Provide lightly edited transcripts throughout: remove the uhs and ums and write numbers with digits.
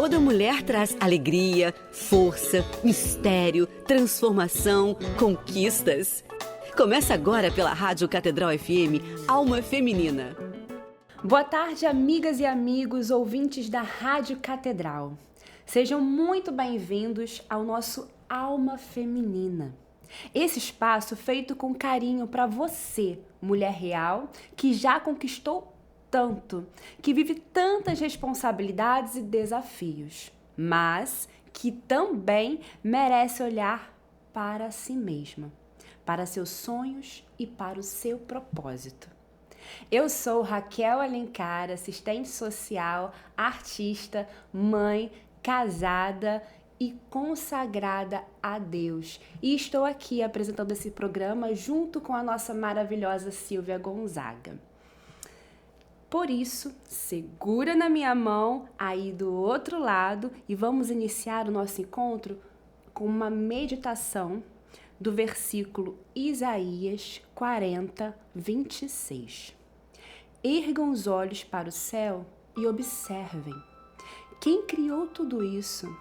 Toda mulher traz alegria, força, mistério, transformação, conquistas. Começa agora pela Rádio Catedral FM, Alma Feminina. Boa tarde, amigas e amigos, ouvintes da Rádio Catedral. Sejam muito bem-vindos ao nosso Alma Feminina. Esse espaço feito com carinho para você, mulher real, que já conquistou tanto, que vive tantas responsabilidades e desafios, mas que também merece olhar para si mesma, para seus sonhos e para o seu propósito. Eu sou Raquel Alencar, assistente social, artista, mãe, casada e consagrada a Deus. E estou aqui apresentando esse programa junto com a nossa maravilhosa Silvia Gonzaga. Por isso, segura na minha mão aí do outro lado e vamos iniciar o nosso encontro com uma meditação do versículo Isaías 40, 26. Ergam os olhos para o céu e observem. Quem criou tudo isso?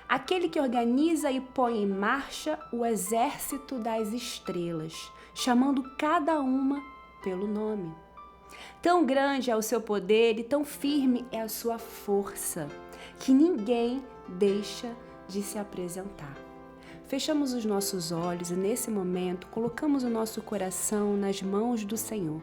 Aquele que organiza e põe em marcha o exército das estrelas, chamando cada uma pelo nome. Tão grande é o seu poder e tão firme é a sua força, que ninguém deixa de se apresentar. Fechamos os nossos olhos e nesse momento colocamos o nosso coração nas mãos do Senhor,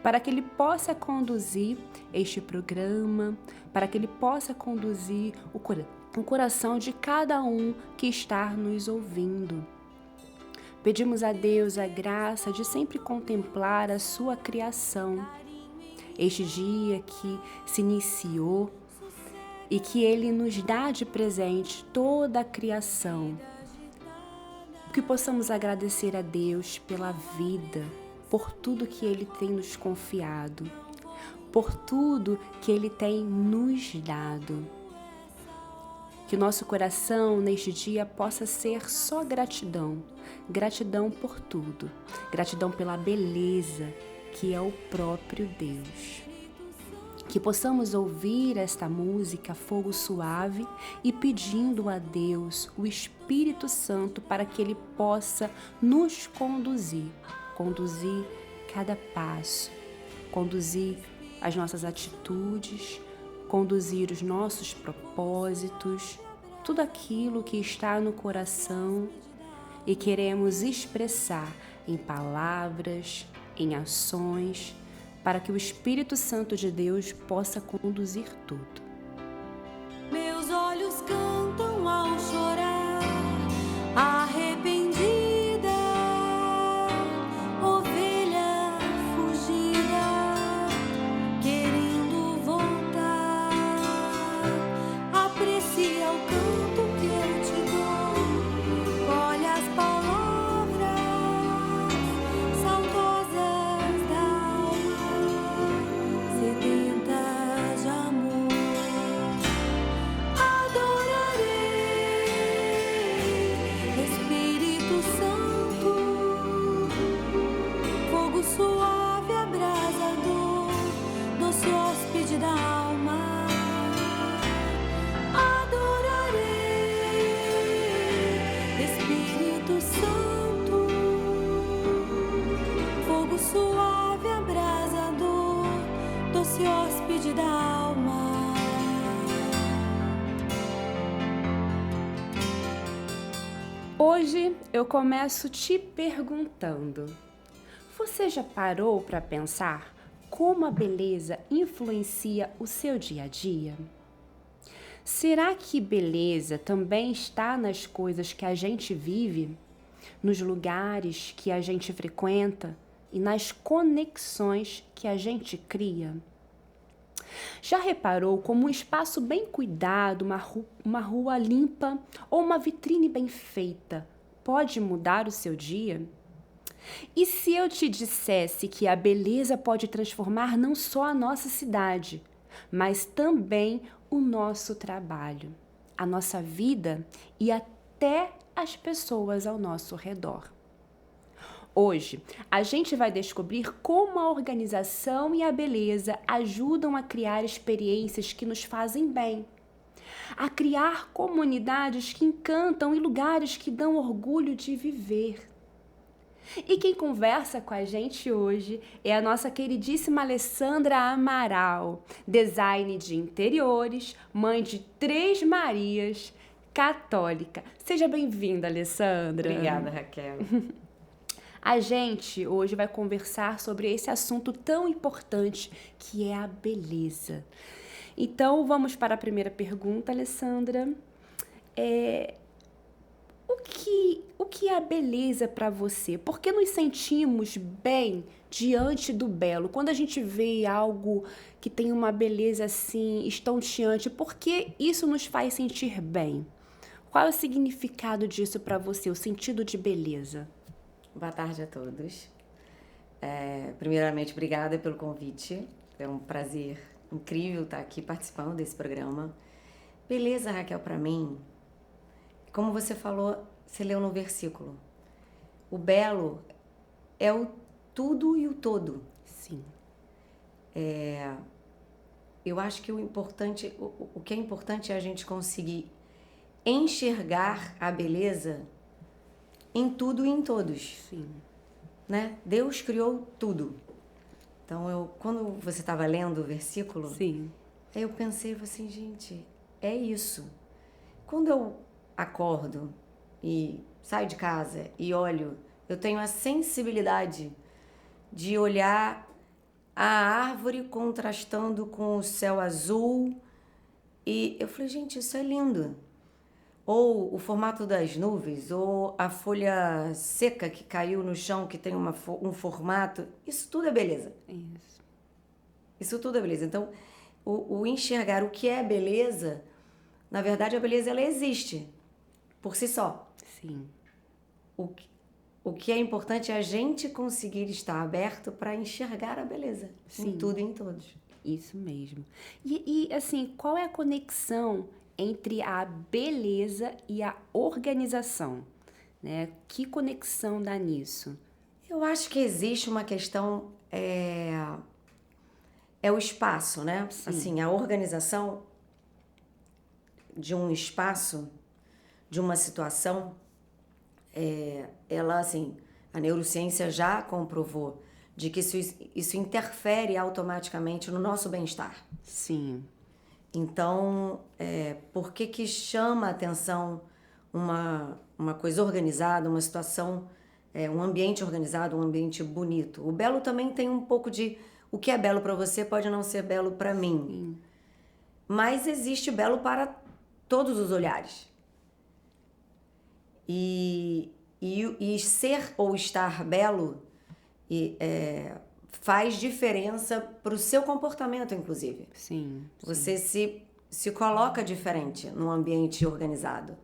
para que Ele possa conduzir este programa, para que Ele possa conduzir o coração de cada um que está nos ouvindo. Pedimos a Deus a graça de sempre contemplar a sua criação, este dia que se iniciou e que Ele nos dá de presente toda a criação. Que possamos agradecer a Deus pela vida, por tudo que Ele tem nos confiado, por tudo que Ele tem nos dado. Que nosso coração neste dia possa ser só gratidão, gratidão por tudo, gratidão pela beleza que é o próprio Deus. Que possamos ouvir esta música Fogo Suave e pedindo a Deus, o Espírito Santo, para que Ele possa nos conduzir cada passo, conduzir as nossas atitudes, conduzir os nossos propósitos, tudo aquilo que está no coração e queremos expressar em palavras, em ações, para que o Espírito Santo de Deus possa conduzir tudo. Meus olhos cantam ao chorar, arrependida, ovelha fugida, querendo voltar. Aprecia o canto que eu te dou, colhe as palavras saudosas da alma, sedenta de amor. Espírito Santo, fogo suave, abrasador, doce hóspede da alma. Adorarei, Espírito Santo, fogo suave, abrasador, doce hóspede da alma. Hoje eu começo te perguntando: você já parou para pensar como a beleza influencia o seu dia a dia? Será que beleza também está nas coisas que a gente vive, nos lugares que a gente frequenta e nas conexões que a gente cria? Já reparou como um espaço bem cuidado, uma rua limpa ou uma vitrine bem feita pode mudar o seu dia? E se eu te dissesse que a beleza pode transformar não só a nossa cidade, mas também o nosso trabalho, a nossa vida e até as pessoas ao nosso redor? Hoje, a gente vai descobrir como a organização e a beleza ajudam a criar experiências que nos fazem bem. a criar comunidades que encantam e lugares que dão orgulho de viver. E quem conversa com a gente hoje é a nossa queridíssima Alessandra Amaral, design de interiores, mãe de 3 Marias, católica. Seja bem-vinda, Alessandra. Obrigada, Raquel. A gente hoje vai conversar sobre esse assunto tão importante que é a beleza. Então, vamos para a primeira pergunta, Alessandra. O que é a beleza para você? Por que nos sentimos bem diante do belo? Quando a gente vê algo que tem uma beleza assim estonteante, por que isso nos faz sentir bem? Qual é o significado disso para você, o sentido de beleza? Boa tarde a todos. Primeiramente, obrigada pelo convite. É um prazer incrível estar aqui participando desse programa. Beleza, Raquel, para mim, como você falou, você leu no versículo. O belo é o tudo e o todo. Sim. Eu acho que o que é importante é a gente conseguir enxergar a beleza em tudo e em todos. Sim. Né? Deus criou tudo. Então, quando você estava lendo o versículo, Sim. aí eu pensei assim, gente, é isso. Quando eu acordo e saio de casa e olho, eu tenho a sensibilidade de olhar a árvore contrastando com o céu azul e eu falei, gente, isso é lindo. Ou o formato das nuvens, ou a folha seca que caiu no chão, que tem um formato. Isso tudo é beleza. Isso tudo é beleza. Então, o enxergar o que é beleza, na verdade, a beleza ela existe por si só. Sim. O que é importante é a gente conseguir estar aberto para enxergar a beleza. Sim. Em tudo e em todos. Isso mesmo. E assim, qual é a conexão entre a beleza e a organização, né? Que conexão dá nisso? Eu acho que existe uma questão, o espaço, né? Sim. Assim, a organização de um espaço, de uma situação, ela, assim, a neurociência já comprovou de que isso interfere automaticamente no nosso bem-estar. Sim. Então, por que chama a atenção uma coisa organizada, uma situação, um ambiente organizado, um ambiente bonito? O belo também tem um pouco de... O que é belo para você pode não ser belo para mim. Sim. Mas existe belo para todos os olhares. E ser ou estar belo faz diferença para o seu comportamento, inclusive. Sim. Você se coloca diferente num ambiente organizado.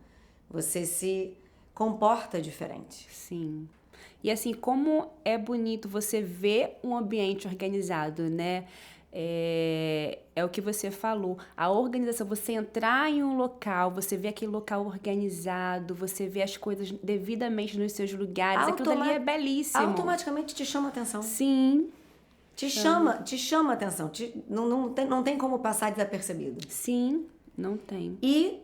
Você se comporta diferente. Sim. E assim, como é bonito você ver um ambiente organizado, né? É o que você falou. A organização, você entrar em um local, você vê aquele local organizado, você vê as coisas devidamente nos seus lugares. Aquilo dali é belíssimo. Automaticamente te chama atenção. Sim. Te chama atenção. Não tem como passar desapercebido. Sim, não tem. E,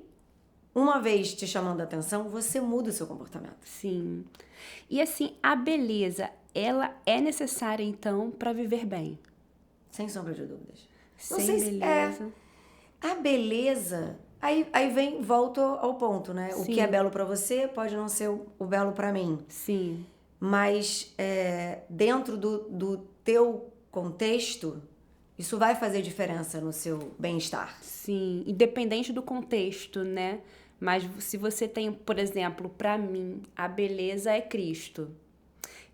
uma vez te chamando a atenção, você muda o seu comportamento. Sim. E assim, a beleza, ela é necessária, então, para viver bem. Sem sombra de dúvidas. Sem beleza. A beleza... Aí volta ao ponto, né? Sim. O que é belo pra você pode não ser o belo pra mim. Sim. Mas dentro do teu contexto, isso vai fazer diferença no seu bem-estar. Sim, independente do contexto, né? Mas se você tem, por exemplo, para mim, a beleza é Cristo.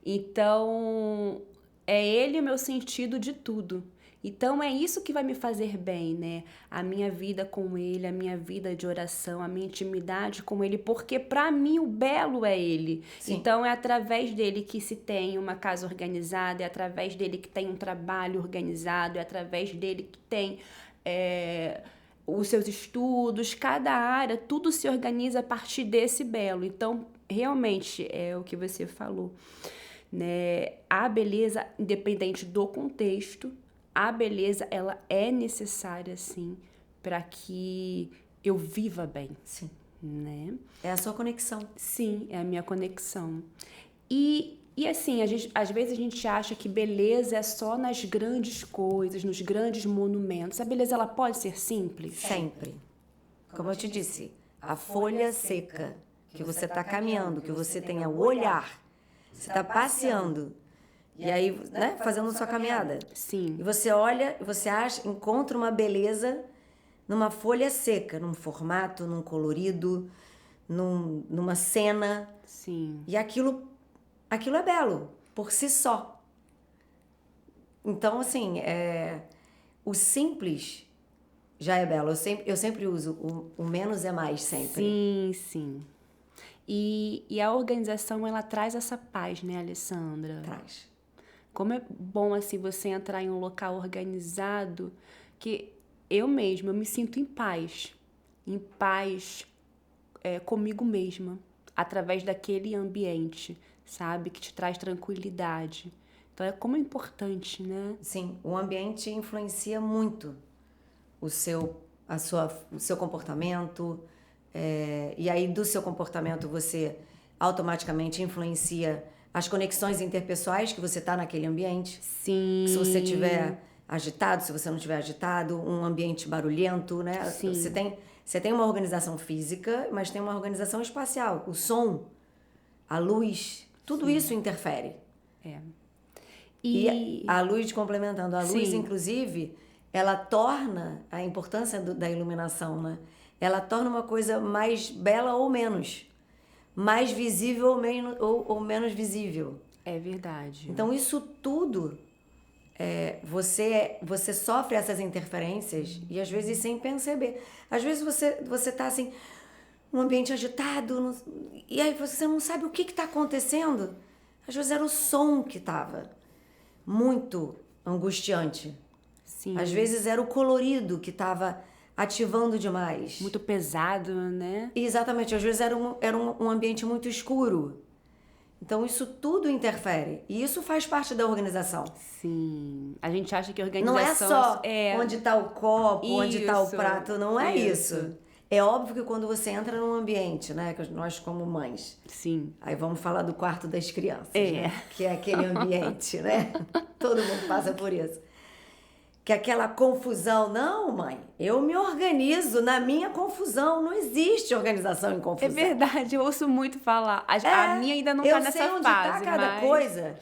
Então, é Ele o meu sentido de tudo. Então, é isso que vai me fazer bem, né? A minha vida com Ele, a minha vida de oração, a minha intimidade com Ele, porque para mim o belo é Ele. Sim. Então, é através dele que se tem uma casa organizada, é através dele que tem um trabalho organizado, é através dele que tem os seus estudos, cada área, tudo se organiza a partir desse belo. Então, realmente, é o que você falou, né? A beleza, independente do contexto, a beleza, ela é necessária, sim, para que eu viva bem, Sim. né? É a sua conexão. Sim, é a minha conexão. E assim, às vezes a gente acha que beleza é só nas grandes coisas, nos grandes monumentos. A beleza, ela pode ser simples? Sempre. Como eu te disse, a folha seca, que você está caminhando, que você tenha o olhar, você está passeando, e aí, né, fazendo sua caminhada. Sim. E você olha, você encontra uma beleza numa folha seca, num formato, num colorido, numa cena. Sim. E aquilo é belo, por si só. Então, assim, o simples já é belo. Eu sempre uso o menos é mais, sempre. Sim, sim. E a organização, ela traz essa paz, né, Alessandra? Traz. Como é bom, assim, você entrar em um local organizado, que eu me sinto em paz comigo mesma, através daquele ambiente, sabe, que te traz tranquilidade. Então, como é importante, né? Sim, o ambiente influencia muito o seu comportamento, e aí do seu comportamento você automaticamente influencia as conexões interpessoais que você está naquele ambiente. Sim. Se você estiver agitado, se você não estiver agitado, um ambiente barulhento, né? Sim. Você tem uma organização física, mas tem uma organização espacial. O som, a luz, tudo isso interfere. E a luz, complementando, a luz, inclusive, ela torna a importância da iluminação, né? Ela torna uma coisa mais bela ou menos, mais visível ou menos visível. É verdade. Então, isso tudo, você sofre essas interferências e às vezes sem perceber. Às vezes você tá assim, num ambiente agitado, e aí você não sabe o que está acontecendo. Às vezes era o som que estava muito angustiante. Sim. Às vezes era o colorido que estava ativando demais. Muito pesado, né? Exatamente, às vezes era um ambiente muito escuro. Então isso tudo interfere. E isso faz parte da organização. Sim. A gente acha que a organização... Não é só onde está o copo, onde está o prato, não é isso. É óbvio que quando você entra num ambiente, né? Que nós como mães. Sim. Aí vamos falar do quarto das crianças, né? Que é aquele ambiente, né? Todo mundo passa por isso. Que aquela confusão, não, mãe, eu me organizo na minha confusão, não existe organização em confusão. É verdade, eu ouço muito falar. A minha ainda não tá nessa fase, eu sei onde tá cada coisa.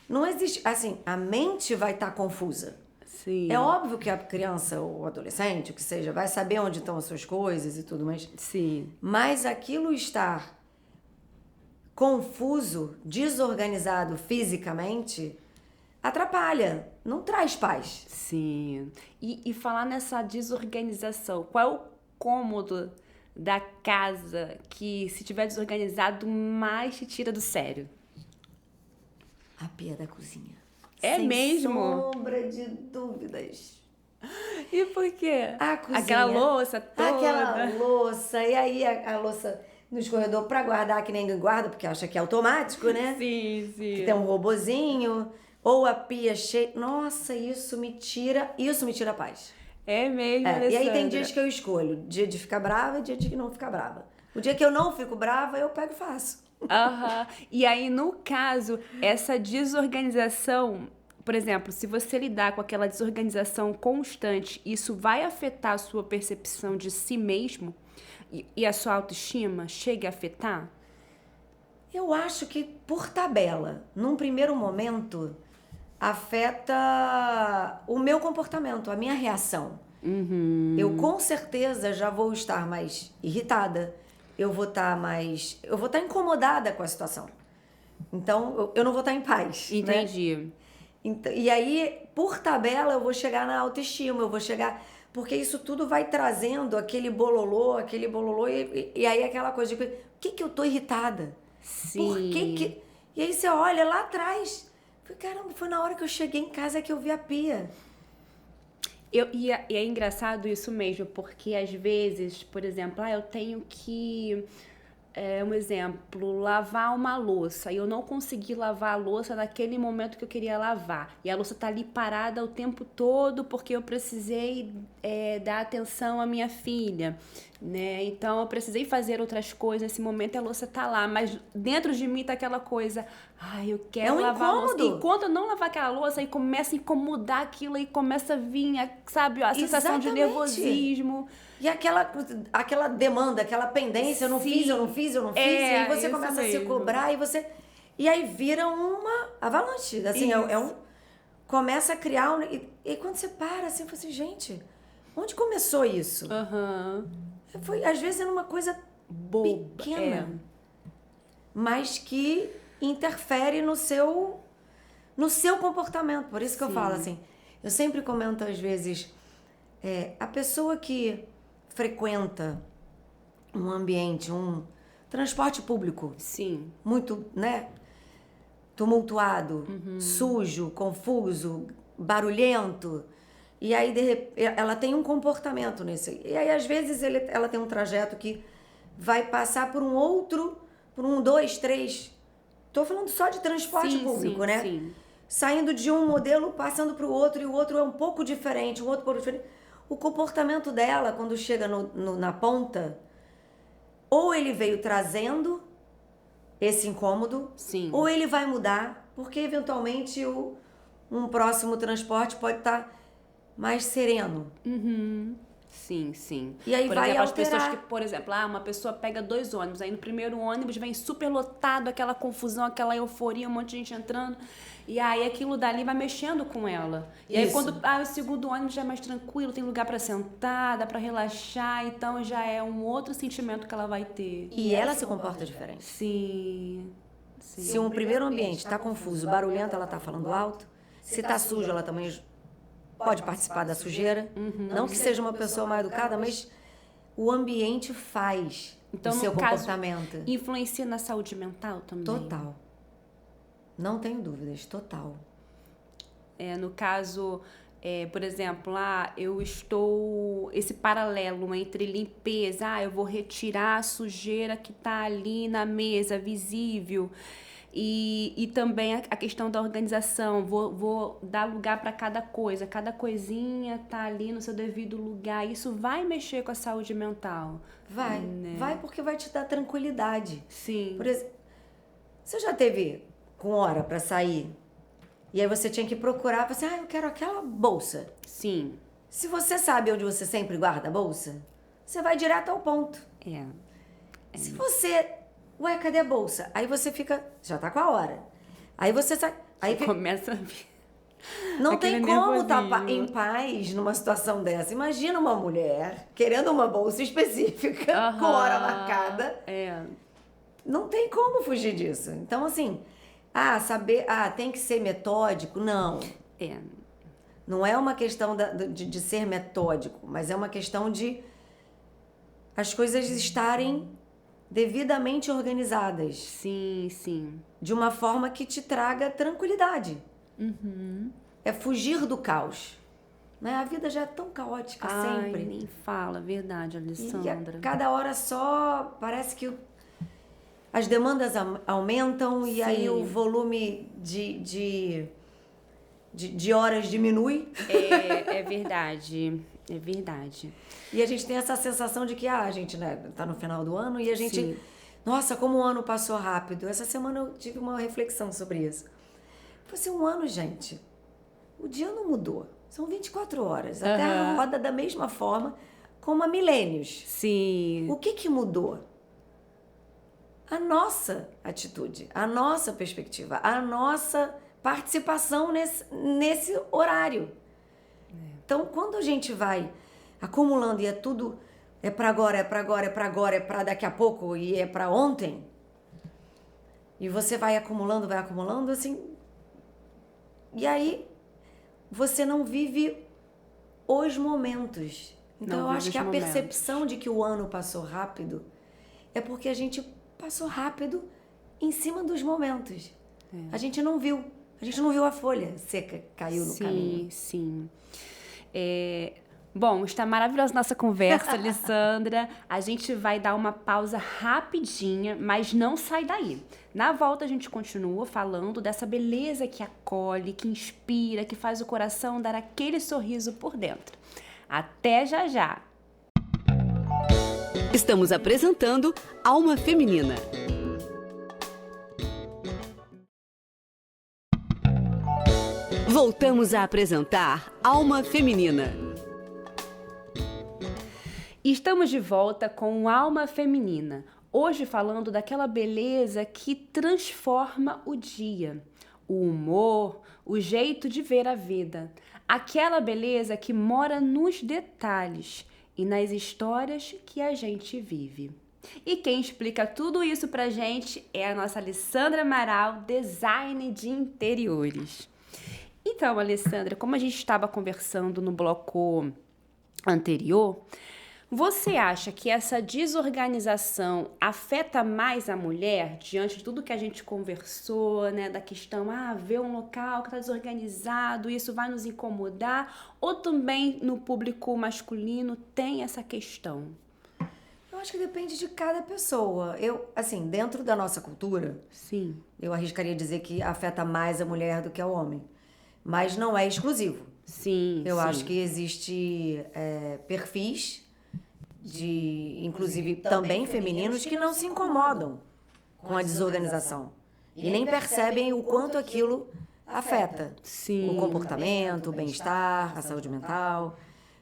Não existe. Assim, a mente vai estar confusa. Sim. É óbvio que a criança ou o adolescente, o que seja, vai saber onde estão as suas coisas e tudo mais. Sim. Mas aquilo estar confuso, desorganizado fisicamente, atrapalha, não traz paz. Sim. E falar nessa desorganização, qual é o cômodo da casa que, se tiver desorganizado, mais te tira do sério? A pia da cozinha. É Sem mesmo? sombra de dúvidas. E por quê? A cozinha. Aquela louça toda. Aquela louça. E aí a louça no escorredor pra guardar, que ninguém guarda, porque acha que é automático, né? Sim, sim. Que tem um robozinho. Ou a pia cheia. Nossa, isso me tira a paz. É mesmo, E Alessandra. aí tem dias que eu escolho. Dia de ficar brava e dia de não ficar brava. O dia que eu não fico brava, eu pego e faço. Aham. E aí, no caso, essa desorganização, por exemplo, se você lidar com aquela desorganização constante, isso vai afetar a sua percepção de si mesmo e a sua autoestima? Chega a afetar? Eu acho que, por tabela, num primeiro momento, afeta o meu comportamento, a minha reação. Eu, com certeza, já vou estar mais irritada. Eu vou estar incomodada com a situação. Então, eu não vou estar em paz. Entendi. Né? Então, e aí, por tabela, eu vou chegar na autoestima, porque isso tudo vai trazendo aquele bololô, e aí aquela coisa de, por que eu tô irritada? Sim. Por que... E aí você olha lá atrás, caramba, foi na hora que eu cheguei em casa que eu vi a pia. E é engraçado isso mesmo, porque às vezes, por exemplo, eu tenho que um exemplo, lavar uma louça e eu não consegui lavar a louça naquele momento que eu queria lavar. E a louça tá ali parada o tempo todo porque eu precisei dar atenção à minha filha, né? Então eu precisei fazer outras coisas nesse momento e a louça tá lá. Mas dentro de mim tá aquela coisa, ai, eu quero lavar a louça. incômodo. Enquanto eu não lavar aquela louça, aí começa a incomodar aquilo, aí começa a vir, sabe, a sensação de Exatamente. nervosismo. E aquela demanda, aquela pendência, eu não fiz. E aí você isso começa a se mesmo. cobrar e aí vira uma avalanche. Assim, começa a criar e quando você para, assim, fala assim, gente, onde começou isso? Aham. Foi, às vezes, era uma coisa Boba. pequena, mas que interfere no seu comportamento. Por isso que eu falo assim, eu sempre comento às vezes, a pessoa que frequenta um ambiente, um transporte público Sim. muito, né, tumultuado, sujo, confuso, barulhento, e aí ela tem um comportamento nisso. E aí às vezes ela tem um trajeto que vai passar por por um, dois, três. Tô falando só de transporte público, né? Sim. Saindo de um modelo, passando para o outro, e o outro é um pouco diferente, o outro um pouco diferente. O comportamento dela, quando chega na ponta, ou ele veio trazendo esse incômodo, Sim. ou ele vai mudar, porque eventualmente um próximo transporte pode estar mais sereno. Sim. E aí por vai exemplo, alterar. as pessoas que, por exemplo, uma pessoa pega 2 ônibus, aí no primeiro ônibus vem super lotado, aquela confusão, aquela euforia, um monte de gente entrando, e aí aquilo dali vai mexendo com ela. E aí Isso. quando o segundo ônibus já é mais tranquilo, tem lugar pra sentar, dá pra relaxar, então já é um outro sentimento que ela vai ter. E ela se comporta diferente. Sim. Se um primeiro ambiente está confuso, barulhento, ela está falando alto. Se está sujo, ela também pode participar da sujeira. Não que seja uma pessoa mal educada, mas o ambiente faz Então, o seu no caso, comportamento. influencia na saúde mental também? Total. Não tenho dúvidas, total. No caso, por exemplo, eu estou... Esse paralelo entre limpeza, eu vou retirar a sujeira que está ali na mesa, visível, e também a questão da organização, vou dar lugar para cada coisa, cada coisinha tá ali no seu devido lugar, isso vai mexer com a saúde mental. Vai, né? vai porque vai te dar tranquilidade. Sim. Por exemplo, você já teve com hora para sair e aí você tinha que procurar, você, eu quero aquela bolsa. Sim. Se você sabe onde você sempre guarda a bolsa, você vai direto ao ponto. Se você, cadê a bolsa? Aí você fica, já tá com a hora. Aí você sai, aí fica, Começa a vir. não aquele tem como estar nervosismo. em paz numa situação dessa. Imagina uma mulher querendo uma bolsa específica, com hora marcada. Não tem como fugir disso. Então, assim, tem que ser metódico? Não. Não é uma questão de ser metódico, mas é uma questão de as coisas estarem devidamente organizadas. Sim. De uma forma que te traga tranquilidade. É fugir do caos. Né? A vida já é tão caótica sempre. Ai, nem fala, verdade, Alessandra. E a cada hora só parece que as demandas aumentam e aí o volume de horas diminui. É verdade. E a gente tem essa sensação de que a gente, né, tá no final do ano e a gente... Sim. Nossa, como o ano passou rápido. Essa semana eu tive uma reflexão sobre isso. Foi assim, um ano, gente. O dia não mudou. São 24 horas. A Terra roda da mesma forma como há milênios. Sim. O que mudou? A nossa atitude, a nossa perspectiva, a nossa participação nesse horário. Então, quando a gente vai acumulando e é tudo... É pra agora, é pra daqui a pouco e é pra ontem. E você vai acumulando, assim. E aí, você não vive os momentos. Então, eu acho que a percepção de que o ano passou rápido é porque a gente passou rápido em cima dos momentos. A gente não viu a folha seca, caiu no caminho. Sim. Bom, está maravilhosa nossa conversa, Alessandra. A gente vai dar uma pausa rapidinha, mas não sai daí. Na volta a gente continua falando dessa beleza que acolhe, que inspira, que faz o coração dar aquele sorriso por dentro. Até já já! Estamos apresentando Alma Feminina. Voltamos a apresentar Alma Feminina. Estamos de volta com Alma Feminina. Hoje falando daquela beleza que transforma o dia. O humor, o jeito de ver a vida. Aquela beleza que mora nos detalhes e nas histórias que a gente vive. E quem explica tudo isso pra gente é a nossa Alessandra Amaral, design de interiores. Então, Alessandra, como a gente estava conversando no bloco anterior, você acha que essa desorganização afeta mais a mulher diante de tudo que a gente conversou, né? Da questão, ver um local que está desorganizado, isso vai nos incomodar? Ou também no público masculino tem essa questão? Eu acho que depende de cada pessoa. Assim, dentro da nossa cultura, Sim. eu arriscaria dizer que afeta mais a mulher do que o homem. Mas não é exclusivo. Sim, Eu sim. acho que existe perfis inclusive também femininos, que não se incomodam com a desorganização e nem percebem o quanto aquilo afeta Sim. o comportamento, o bem-estar, a saúde mental.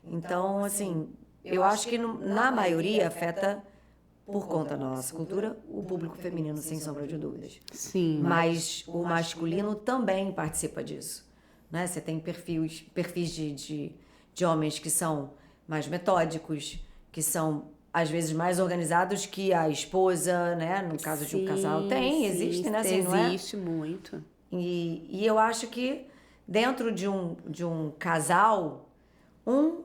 Então, assim, eu acho que na maioria afeta, por conta da nossa cultura, o público feminino, sem sombra de dúvidas. Sim. Mas o masculino também participa disso, né? Você tem perfis de homens que são mais metódicos, que são, às vezes, mais organizados que a esposa, né? No caso de um casal. Existe, né? Assim, não é? Existe muito. E eu acho que dentro de um casal, um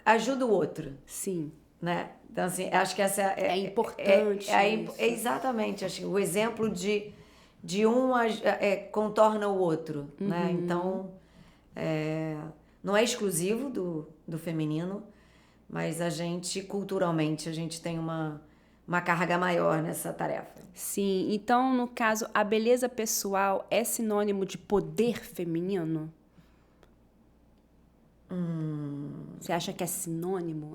ajuda o outro, Sim. né? Então, assim, acho que essa É importante isso. Exatamente. Acho que o exemplo de um contorna o outro, né? Então, não é exclusivo do feminino, mas a gente, culturalmente, a gente tem uma carga maior nessa tarefa. Sim, então, no caso, a beleza pessoal é sinônimo de poder feminino? Você acha que é sinônimo?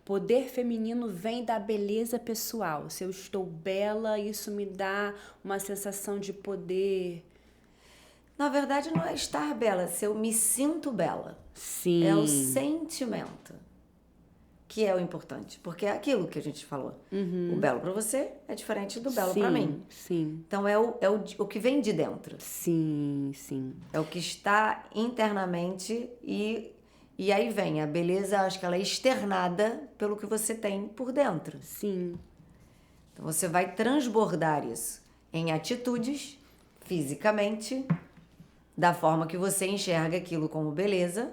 Poder feminino vem da beleza pessoal. Se eu estou bela, isso me dá uma sensação de poder. Na verdade, não é estar bela, se eu me sinto bela. Sim. É o sentimento que é o importante. Porque é aquilo que a gente falou. O belo pra você é diferente do belo pra mim. Sim. Então, é o que vem de dentro. Sim, sim. É o que está internamente e aí vem a beleza, acho que ela é externada pelo que você tem por dentro. Sim. Então, você vai transbordar isso em atitudes, fisicamente, da forma que você enxerga aquilo como beleza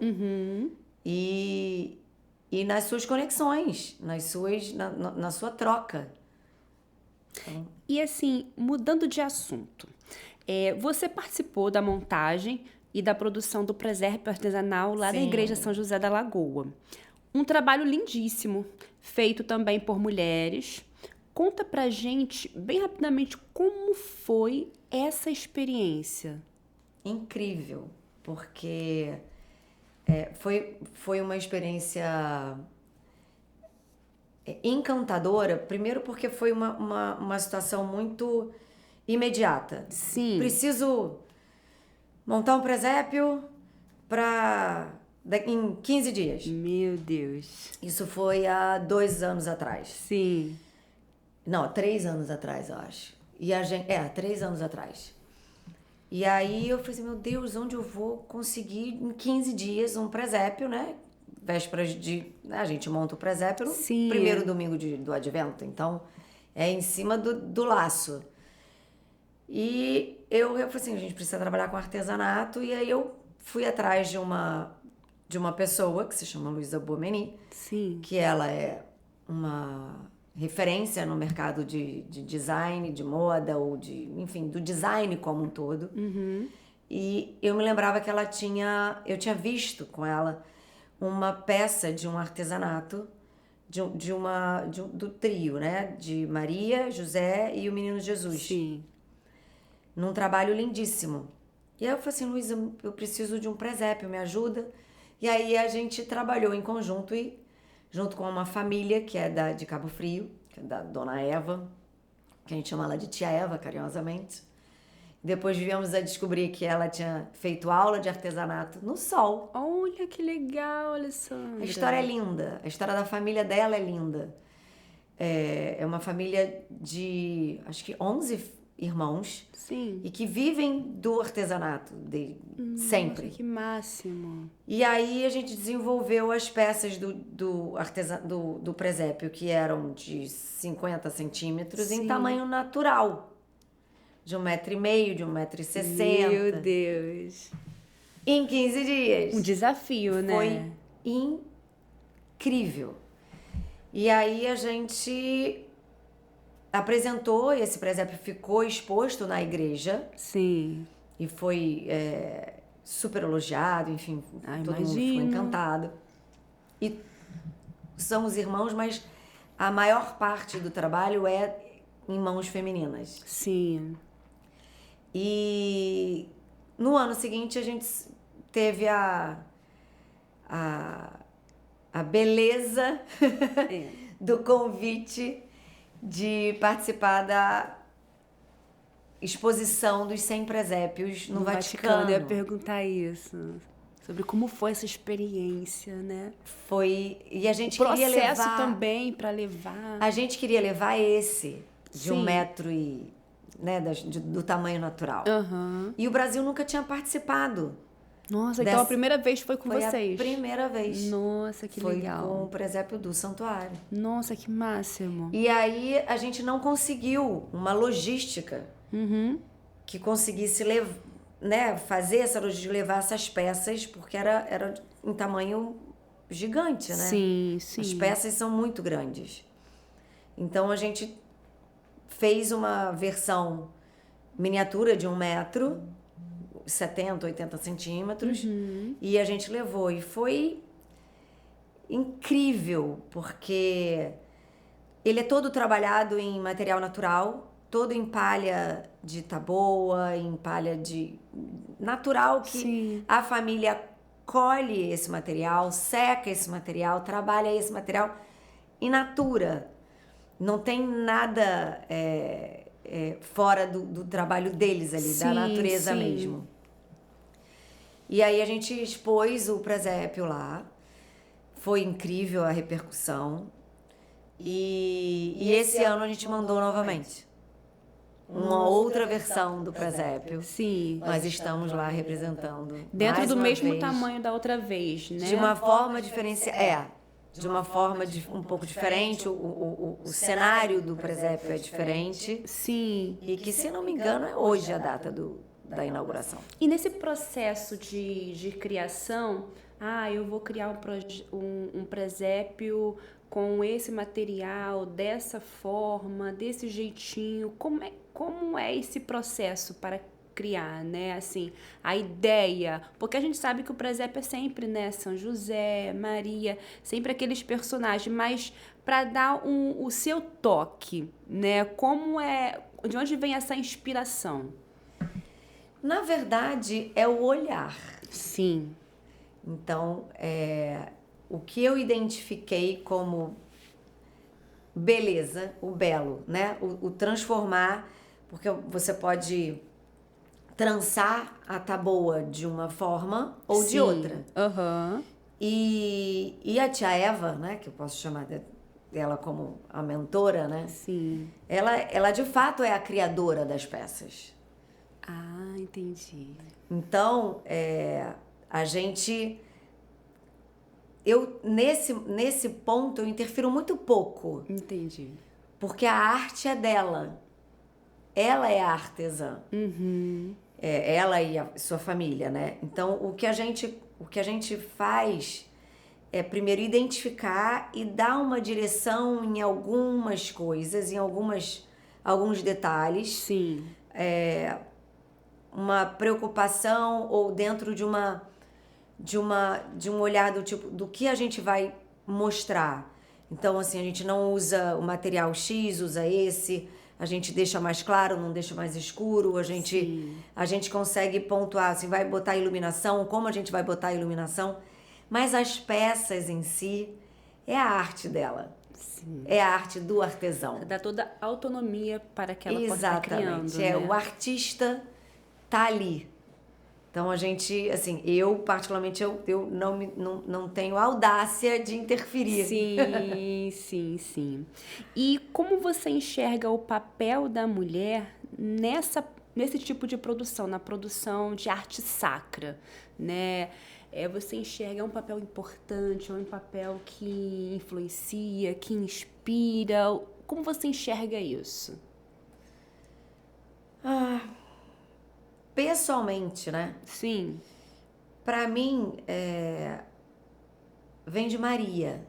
e nas suas conexões, na sua troca. Então, E assim, mudando de assunto, você participou da montagem e da produção do presépio artesanal lá da Sim. Igreja São José da Lagoa. Um trabalho lindíssimo, feito também por mulheres. Conta pra gente, bem rapidamente, como foi essa experiência. incrível, porque foi uma experiência encantadora, primeiro porque foi uma situação muito imediata. Sim. Preciso montar um presépio em 15 dias. Meu Deus. Isso foi há 2 anos atrás. Sim. Não, 3 anos atrás, eu acho. E a gente, 3 anos atrás. E aí eu falei assim, meu Deus, onde eu vou conseguir em 15 dias um presépio, né? Vésperas a gente monta o presépio no Sim. primeiro domingo do advento. Então, é em cima do laço. E eu falei assim, a gente precisa trabalhar com artesanato. E aí eu fui atrás de uma pessoa que se chama Luísa Bomeni. Sim. Que ela é uma referência no mercado de design, de moda, enfim, do design como um todo. E eu me lembrava que eu tinha visto com ela uma peça de um artesanato do trio, né? De Maria, José e o Menino Jesus. Sim. Num trabalho lindíssimo. E aí eu falei assim, Luísa, eu preciso de um presépio, me ajuda? E aí a gente trabalhou em conjunto e junto com uma família que é de Cabo Frio, que é da Dona Eva, que a gente chama ela de Tia Eva, carinhosamente. Depois viemos a descobrir que ela tinha feito aula de artesanato no sol. Olha que legal, Alessandra. A história é linda, a história da família dela é linda. É uma família de, acho que 11 irmãos. Sim. E que vivem do artesanato, sempre. Nossa, que máximo. E aí a gente desenvolveu as peças do presépio, que eram de 50 centímetros em tamanho natural. De 1,5 m, de 1,60 m. Meu Deus. Em 15 dias. Um desafio, né? Foi incrível. E aí a gente apresentou, esse presépio ficou exposto na igreja. Sim. E foi super elogiado, enfim, todo mundo ficou encantado. E são os irmãos, mas a maior parte do trabalho é em mãos femininas. Sim. E no ano seguinte a gente teve a beleza do convite de participar da exposição dos 100 presépios no Vaticano. Eu ia perguntar isso. Sobre como foi essa experiência, né? Foi. E a gente o processo queria levar também para levar. A gente queria levar esse de 1 metro e, né, do tamanho natural. Uhum. E o Brasil nunca tinha participado. Nossa, então a primeira vez foi com vocês. Foi a primeira vez. Nossa, que legal. Foi com o presépio do santuário. Nossa, que máximo. E aí a gente não conseguiu uma logística que conseguisse fazer essa logística, levar essas peças, porque era em tamanho gigante, né? Sim, sim. As peças são muito grandes. Então a gente fez uma versão miniatura de 1 metro, 70, 80 centímetros, e a gente levou. E foi incrível, porque ele é todo trabalhado em material natural, todo em palha de taboa, em palha de natural, que a família colhe esse material, seca esse material, trabalha esse material in natura. Não tem nada fora do trabalho deles ali, da natureza mesmo. E aí a gente expôs o presépio lá. Foi incrível a repercussão. E esse ano a gente mandou novamente uma outra versão do presépio. Sim. Nós estamos lá representando. Dentro do mesmo vez, tamanho da outra vez, né? De uma forma diferenciada. De uma forma um pouco diferente. O cenário do presépio é diferente. Sim. E que, se não me engano, é hoje a data da inauguração. E nesse processo de criação, eu vou criar um presépio com esse material, dessa forma, desse jeitinho. Como é esse processo para criar, né? Assim, a ideia, porque a gente sabe que o presépio é sempre, né, São José, Maria, sempre aqueles personagens, mas para dar o seu toque, né? De onde vem essa inspiração? Na verdade, é o olhar. Sim. Então, o que eu identifiquei como beleza, o belo, né? O transformar, porque você pode trançar a taboa de uma forma ou de outra. Uhum. E a tia Eva, né? Que eu posso chamar dela como a mentora, né? Sim. Ela de fato é a criadora das peças. Ah, entendi. Então, a gente... nesse ponto, eu interfiro muito pouco. Entendi. Porque a arte é dela. Ela é a artesã. Ela e a sua família, né? Então, o que a gente faz é, primeiro, identificar e dar uma direção em algumas coisas, em alguns detalhes. Sim. Uma preocupação ou dentro de uma de um olhar do tipo, do que a gente vai mostrar. Então, assim, a gente não usa o material X, usa esse, a gente deixa mais claro, não deixa mais escuro, a gente consegue pontuar, assim, vai botar iluminação, como a gente vai botar a iluminação, mas as peças em si é a arte dela. Sim. É a arte do artesão. Dá toda a autonomia para que ela possa estar criando. Exatamente. O artista tá ali. Então a gente, assim, eu particularmente, eu não tenho audácia de interferir. Sim. E como você enxerga o papel da mulher nesse tipo de produção, na produção de arte sacra, né? Você enxerga um papel importante, um papel que influencia, que inspira? Como você enxerga isso? Pessoalmente, né? Sim. Pra mim, vem de Maria.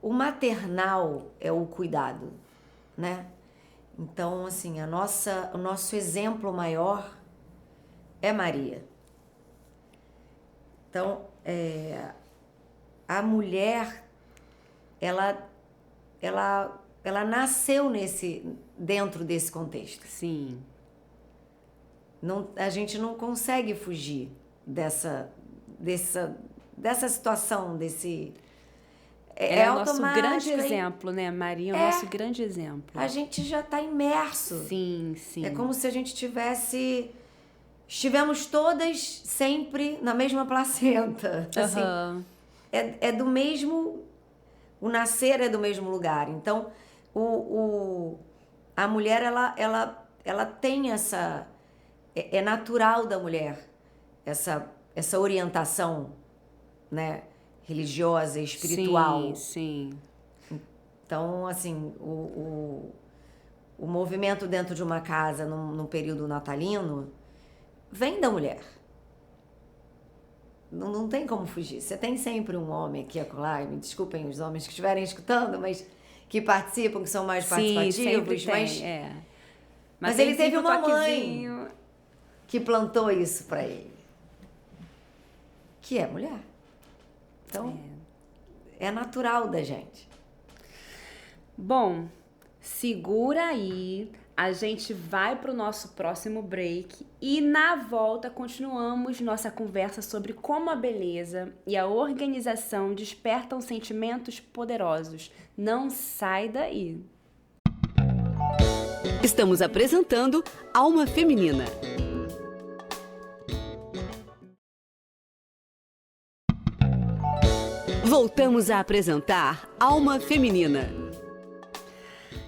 O maternal é o cuidado, né? Então, assim, o nosso exemplo maior é Maria. Então, a mulher, ela nasceu dentro desse contexto. Sim. A gente não consegue fugir dessa situação, desse... É o nosso grande exemplo, né? Maria é o nosso grande exemplo. A gente já está imerso. Sim. É como se a gente estivemos todas sempre na mesma placenta. Assim, é do mesmo... O nascer é do mesmo lugar. Então, a mulher, ela tem essa... É natural da mulher essa orientação, né? Religiosa, espiritual. Sim. Então, assim, o movimento dentro de uma casa num período natalino vem da mulher. Não tem como fugir. Você tem sempre um homem aqui e acolá, me desculpem os homens que estiverem escutando, mas que participam, que são mais participativos. Mas ele teve uma mãe que plantou isso pra ele, que é mulher. Então, é natural da gente. Bom, segura aí, a gente vai para o nosso próximo break e na volta continuamos nossa conversa sobre como a beleza e a organização despertam sentimentos poderosos. Não sai daí! Estamos apresentando Alma Feminina. Voltamos a apresentar Alma Feminina.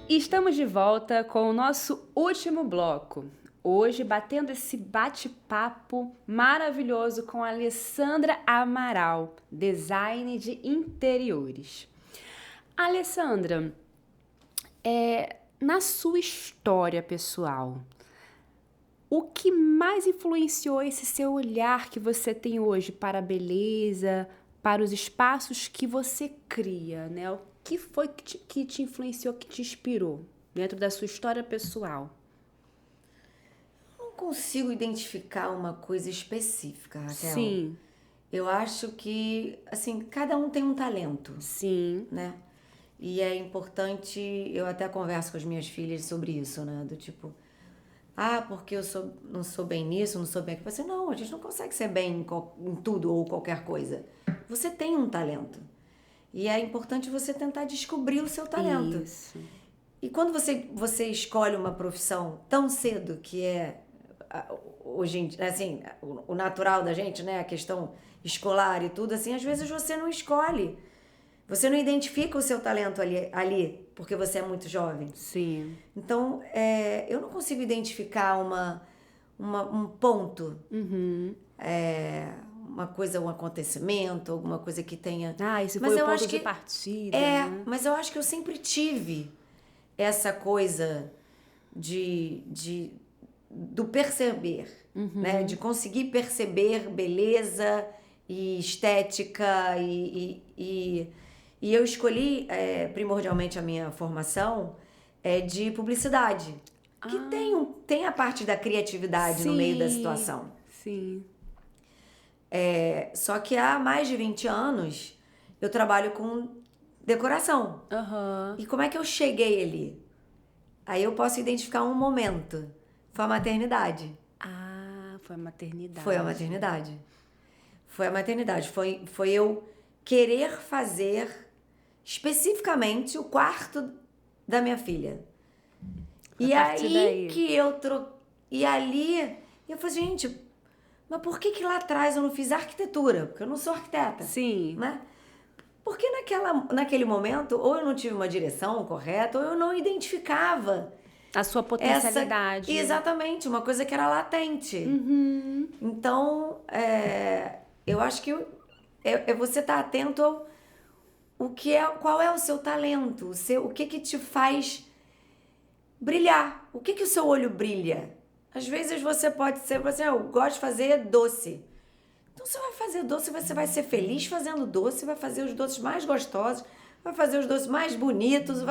E estamos de volta com o nosso último bloco. Hoje, batendo esse bate-papo maravilhoso com a Alessandra Amaral, design de interiores. Alessandra, na sua história pessoal, o que mais influenciou esse seu olhar que você tem hoje para a beleza, para os espaços que você cria, né? O que foi que te influenciou, que te inspirou dentro da sua história pessoal? Não consigo identificar uma coisa específica, Raquel. Sim. Eu acho que, assim, cada um tem um talento. Sim. Né? E é importante, eu até converso com as minhas filhas sobre isso, né? Do tipo, porque eu não sou bem nisso, não sou bem aqui. Eu falei, não, a gente não consegue ser bem em tudo ou qualquer coisa. Você tem um talento. E é importante você tentar descobrir o seu talento. Isso. E quando você escolhe uma profissão tão cedo, que é, hoje, assim, o natural da gente, né? A questão escolar e tudo, assim, às vezes você não escolhe. Você não identifica o seu talento ali porque você é muito jovem. Sim. Então, eu não consigo identificar um ponto. Uma coisa, um acontecimento, alguma coisa que tenha... Esse foi o ponto de partida. Né? Mas eu acho que eu sempre tive essa coisa do perceber, né? De conseguir perceber beleza e estética e eu escolhi primordialmente a minha formação de publicidade. que tem a parte da criatividade no meio da situação. Sim. Só que há mais de 20 anos eu trabalho com decoração. Aham. E como é que eu cheguei ali? Aí eu posso identificar um momento. Foi a maternidade. Ah, foi a maternidade. Foi a maternidade. Foi eu querer fazer especificamente o quarto da minha filha. E partir daí. que E ali eu falei, gente, mas por que lá atrás eu não fiz arquitetura? Porque eu não sou arquiteta. Sim. Né? Porque naquele momento, ou eu não tive uma direção correta, ou eu não identificava A sua potencialidade. Exatamente, uma coisa que era latente. Uhum. Então, eu acho que é você estar atento ao qual é o seu talento, o que te faz brilhar, o que o seu olho brilha. Às vezes você pode ser, eu gosto de fazer doce. Então você vai fazer doce, você vai ser feliz fazendo doce, vai fazer os doces mais gostosos, vai fazer os doces mais bonitos,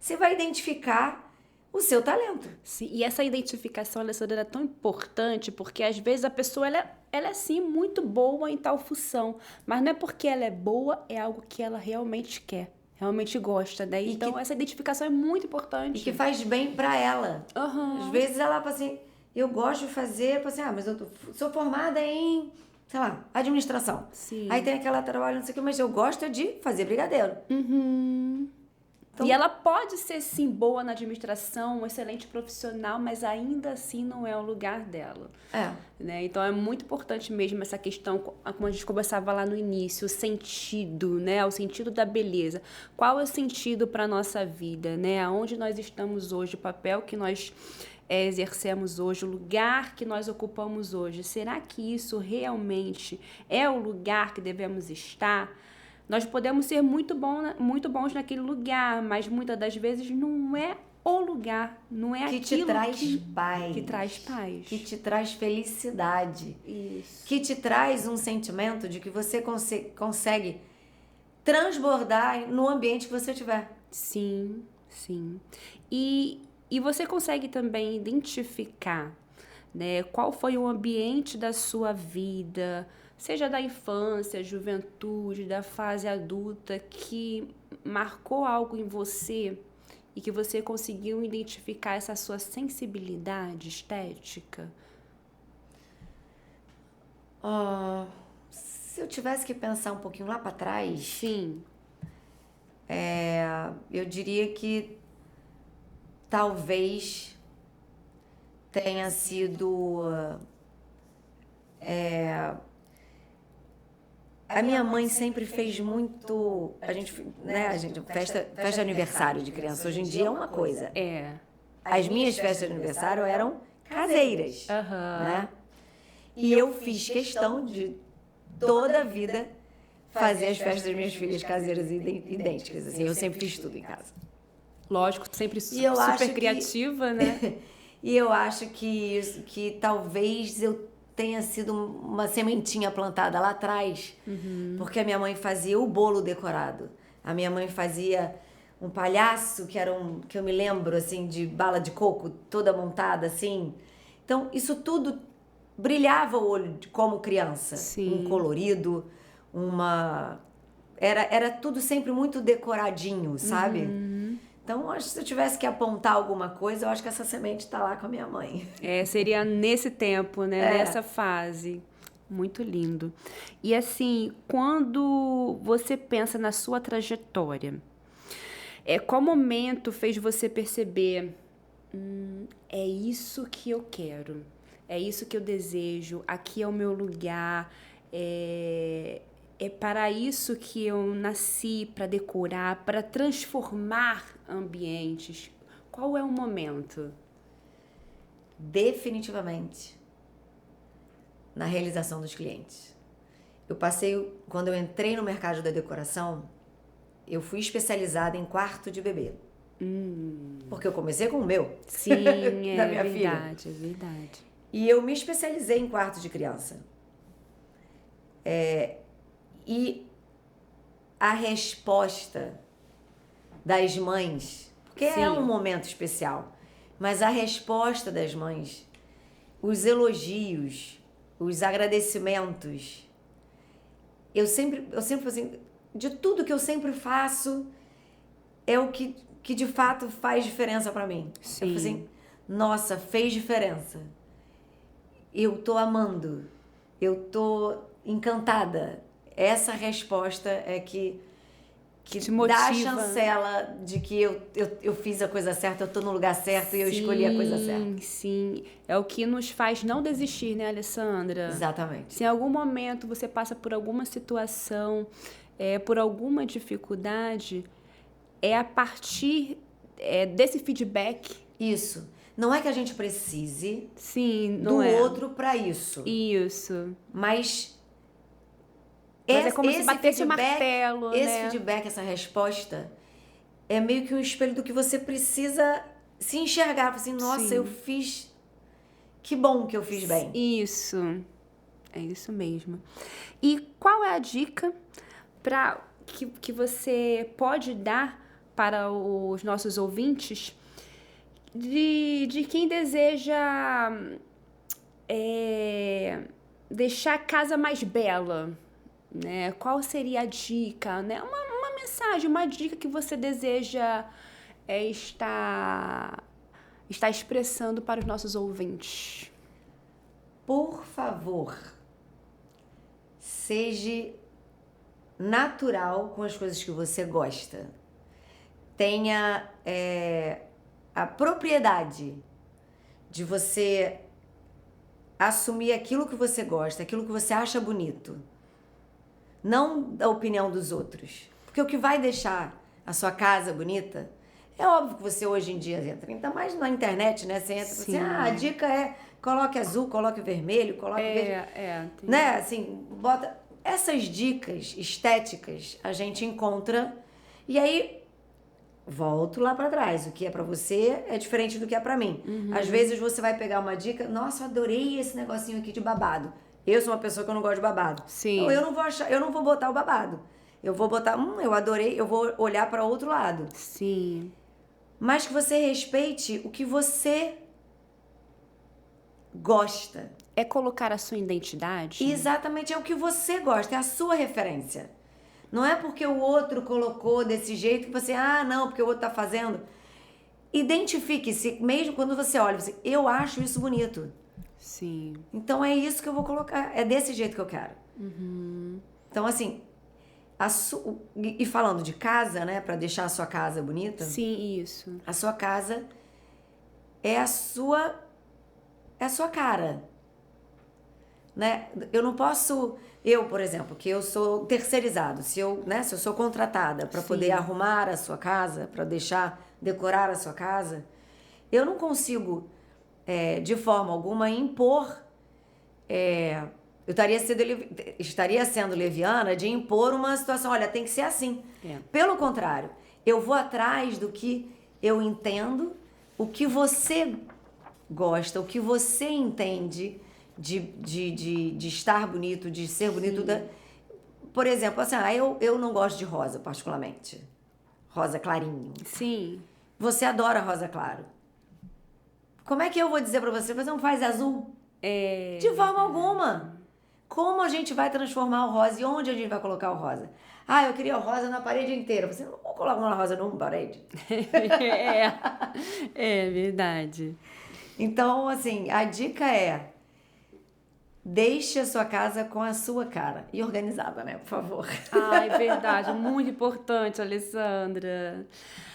você vai identificar o seu talento. Sim, e essa identificação, Alessandra, é tão importante porque às vezes a pessoa ela é sim muito boa em tal função, mas não é porque ela é boa, é algo que ela realmente quer, realmente gosta, né? Então essa identificação é muito importante. E que faz bem pra ela. Uhum. Às vezes ela fala assim, eu gosto de fazer, mas eu sou formada em, sei lá, administração. Sim. Aí tem aquela trabalho, não sei o que, mas eu gosto de fazer brigadeiro. Uhum. Então, e ela pode ser, sim, boa na administração, um excelente profissional, mas ainda assim não é o lugar dela. Né? Então, é muito importante mesmo essa questão, como a gente conversava lá no início, o sentido, né? O sentido da beleza. Qual é o sentido para a nossa vida, né? Aonde nós estamos hoje, o papel que nós exercemos hoje, o lugar que nós ocupamos hoje. Será que isso realmente é o lugar que devemos estar? Nós podemos ser muito bons naquele lugar, mas muitas das vezes não é o lugar, não é aquilo te traz paz. Que traz paz. Que te traz felicidade. Isso. Que te traz um sentimento de que você consegue transbordar no ambiente que você estiver. Sim, sim. E você consegue também identificar, né, qual foi o ambiente da sua vida, seja da infância, juventude, da fase adulta, que marcou algo em você e que você conseguiu identificar essa sua sensibilidade estética? Se eu tivesse que pensar um pouquinho lá para trás, Sim. Eu diria que talvez tenha sido... A minha mãe sempre fez muito... festa de aniversário de criança hoje em dia é uma coisa. As minhas festas de aniversário eram caseiras. Né? E eu fiz questão de toda a vida fazer as festas das minhas filhas caseiras idênticas. Assim, eu sempre fiz tudo em casa. Lógico, sempre eu super criativa, né? E eu acho que talvez eu tenha sido uma sementinha plantada lá atrás, porque a minha mãe fazia o bolo decorado. A minha mãe fazia um palhaço que eu me lembro assim de bala de coco toda montada assim. Então isso tudo brilhava o olho como criança. Sim. Um colorido, era tudo sempre muito decoradinho, sabe? Então, acho que se eu tivesse que apontar alguma coisa, eu acho que essa semente está lá com a minha mãe. Seria nesse tempo, né? Nessa fase. Muito lindo. E assim, quando você pensa na sua trajetória, qual momento fez você perceber é isso que eu quero, é isso que eu desejo, aqui é o meu lugar, é para isso que eu nasci, para decorar, para transformar ambientes. Qual é o momento? Definitivamente na realização dos clientes. Quando eu entrei no mercado da decoração, eu fui especializada em quarto de bebê. Porque eu comecei com o meu. Sim, da minha filha. É verdade. E eu me especializei em quarto de criança. E a resposta das mães, porque é um momento especial, Mas a resposta das mães, os elogios, os agradecimentos, eu sempre assim, de tudo que eu sempre faço, é o que de fato faz diferença pra mim. Sim. Eu falo assim, nossa, fez diferença. Eu tô amando. Eu tô encantada. Essa resposta é que te motiva, dá a chancela de que eu fiz a coisa certa, eu tô no lugar certo e eu escolhi a coisa certa. Sim, é o que nos faz não desistir, né, Alessandra? Exatamente. Se em algum momento você passa por alguma situação, por alguma dificuldade, é a partir desse feedback. Isso. Não é que a gente precise Sim, do não é. outro pra isso. Isso. Mas é como se esse batesse o feedback, martelo, esse né? feedback, essa resposta, é meio que um espelho do que você precisa se enxergar. Assim, nossa, Sim. eu fiz... Que bom que eu fiz bem. Isso. É isso mesmo. E qual é a dica que você pode dar para os nossos ouvintes de quem deseja deixar a casa mais bela, né? Qual seria a dica, né? Uma mensagem, uma dica que você deseja estar expressando para os nossos ouvintes. Por favor, seja natural com as coisas que você gosta. Tenha a propriedade de você assumir aquilo que você gosta, aquilo que você acha bonito. Não da opinião dos outros. Porque o que vai deixar a sua casa bonita, é óbvio que você hoje em dia entra, ainda mais na internet, né? Você entra assim, a dica é coloque azul, coloque vermelho, coloque verde. Né? Assim, bota... Essas dicas estéticas a gente encontra e aí volto lá pra trás. O que é pra você é diferente do que é pra mim. Às vezes você vai pegar uma dica, nossa, adorei esse negocinho aqui de babado. Eu sou uma pessoa que eu não gosto de babado. Sim. Então eu não vou botar o babado. Eu vou botar, eu adorei, eu vou olhar para outro lado. Sim. Mas que você respeite o que você gosta. É colocar a sua identidade? Exatamente, é o que você gosta, é a sua referência. Não é porque o outro colocou desse jeito que você, não, porque o outro tá fazendo. Identifique-se, mesmo quando você olha, você, eu acho isso bonito. Sim. Então é isso que eu vou colocar, é desse jeito que eu quero. Então assim, e falando de casa, né, pra deixar a sua casa bonita. Sim, isso. A sua casa é a sua cara, né? Eu não posso, por exemplo, que eu sou terceirizado, se eu sou contratada para poder arrumar a sua casa, para decorar a sua casa, eu não consigo de forma alguma impor, eu estaria sendo leviana de impor uma situação, olha, tem que ser assim. Pelo contrário, eu vou atrás do que eu entendo, o que você gosta, o que você entende de estar bonito, de ser bonito. Por exemplo, assim, eu não gosto de rosa, particularmente. Rosa clarinho. Sim. Você adora rosa claro. Como é que eu vou dizer pra você não faz azul? De forma alguma. Como a gente vai transformar o rosa e onde a gente vai colocar o rosa? Eu queria o rosa na parede inteira. Você não vou colocar uma rosa numa parede. É verdade. Então, assim, a dica é: deixe a sua casa com a sua cara. E organizada, né? Por favor. É verdade. Muito importante, Alessandra.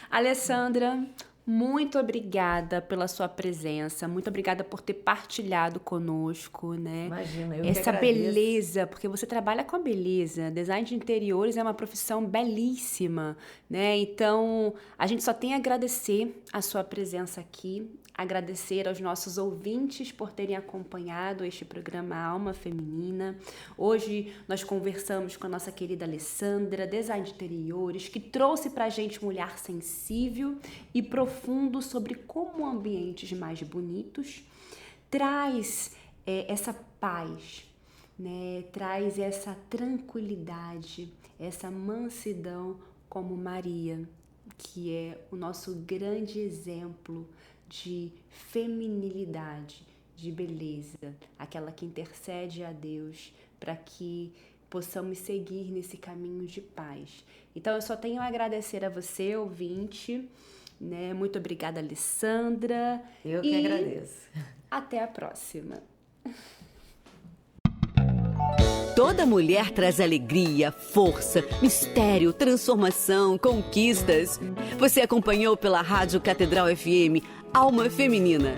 Alessandra, muito obrigada pela sua presença. Muito obrigada por ter partilhado conosco, né? Imagina, eu essa que agradeço. Beleza, porque você trabalha com a beleza. Design de interiores é uma profissão belíssima, né? Então, a gente só tem a agradecer a sua presença aqui. Agradecer aos nossos ouvintes por terem acompanhado este programa Alma Feminina. Hoje nós conversamos com a nossa querida Alessandra, design de interiores, que trouxe pra gente um olhar sensível e profundo sobre como ambientes mais bonitos traz essa paz, né? Traz essa tranquilidade, essa mansidão, como Maria, que é o nosso grande exemplo de feminilidade, de beleza, aquela que intercede a Deus para que possamos seguir nesse caminho de paz. Então, eu só tenho a agradecer a você, ouvinte, né? Muito obrigada, Alessandra. Eu que agradeço. Até a próxima. Toda mulher traz alegria, força, mistério, transformação, conquistas. Você acompanhou pela Rádio Catedral FM Alma Feminina.